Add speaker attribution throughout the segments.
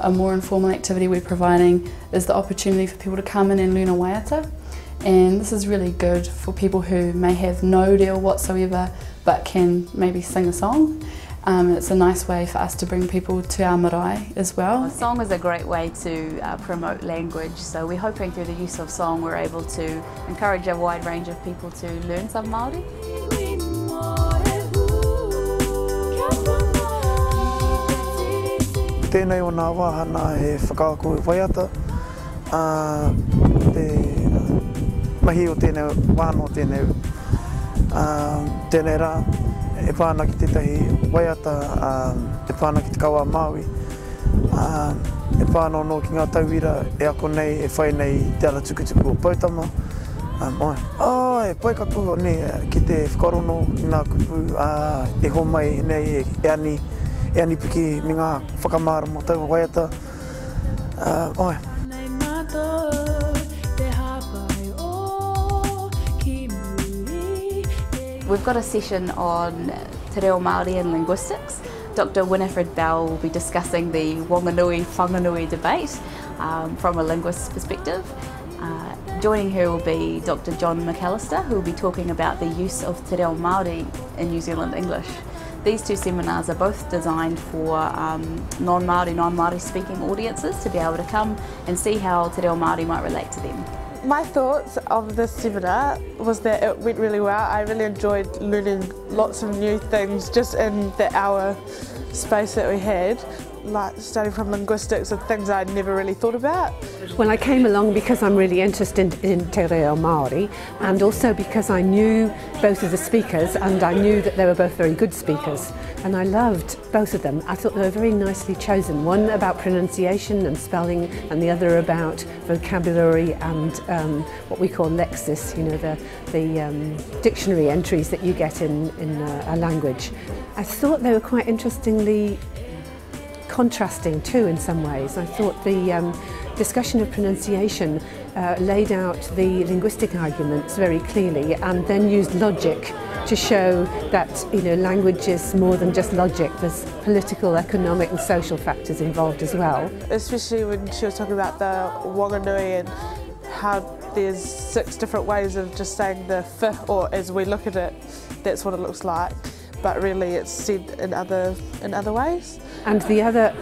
Speaker 1: a more informal activity we're providing is the opportunity for people to come in and learn a waiata, and this is really good for people who may have no reo whatsoever but can maybe sing a song. It's a nice way for us to bring people to our marae as well.
Speaker 2: Song is a great way to promote language, so we're hoping through the use of song we're able to encourage a wide range of people to learn some Māori.
Speaker 3: Tēnei o ngā wāhanga he whakaako waiata, te mahi o tēnei wāno tēnei, tēnei rā, e whāna ki tētahi waiata, e whāna ki te kaua Māui, e whāna no ki ngā tauira, e ako nei, e whai nei te ara tukutuku o Pautama. E pai ka kuho nei ki te whakarono i ngā kupu, e ho mai nei e ani piki mi ngā whakamāra mo tau waiata.
Speaker 2: We've got a session on Te Reo Māori and linguistics. Dr. Winifred Bauer will be discussing the Wanganui-Whanganui debate from a linguist's perspective. Joining her will be Dr. John Macalister, who will be talking about the use of Te Reo Māori in New Zealand English. These two seminars are both designed for non-Māori, non-Māori speaking audiences to be able to come and see how Te Reo Māori might relate to them.
Speaker 4: My thoughts of this seminar was that it went really well. I really enjoyed learning lots of new things just in the hour space that we had, like studying from linguistics and things I'd never really thought about.
Speaker 5: Well, I came along because I'm really interested in Te Reo Māori, and also because I knew both of the speakers and I knew that they were both very good speakers, and I loved both of them. I thought they were very nicely chosen, one about pronunciation and spelling and the other about vocabulary and what we call lexis, you know, the dictionary entries that you get in a language. I thought they were quite interestingly contrasting too in some ways. I thought the discussion of pronunciation laid out the linguistic arguments very clearly and then used logic to show that, you know, language is more than just logic. There's political, economic and social factors involved as well.
Speaker 4: Especially when she was talking about the Wanganui and how there's 6 different ways of just saying the f, or as we look at it, that's what it looks like, but really it's said in other ways.
Speaker 5: And the other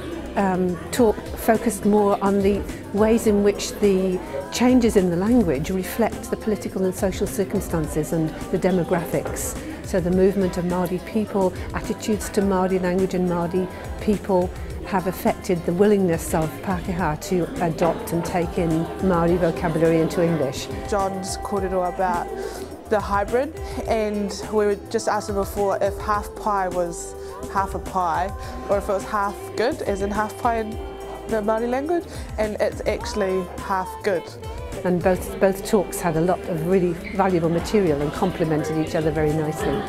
Speaker 5: talk focused more on the ways in which the changes in the language reflect the political and social circumstances and the demographics. So the movement of Māori people, attitudes to Māori language and Māori people have affected the willingness of Pākehā to adopt and take in Māori vocabulary into English.
Speaker 4: John's kōrero about the hybrid, and we were just asking before if half pie was half a pie or if it was half good, as in half pie in the Māori language, and it's actually half good.
Speaker 5: And both talks had a lot of really valuable material and complemented each other very nicely.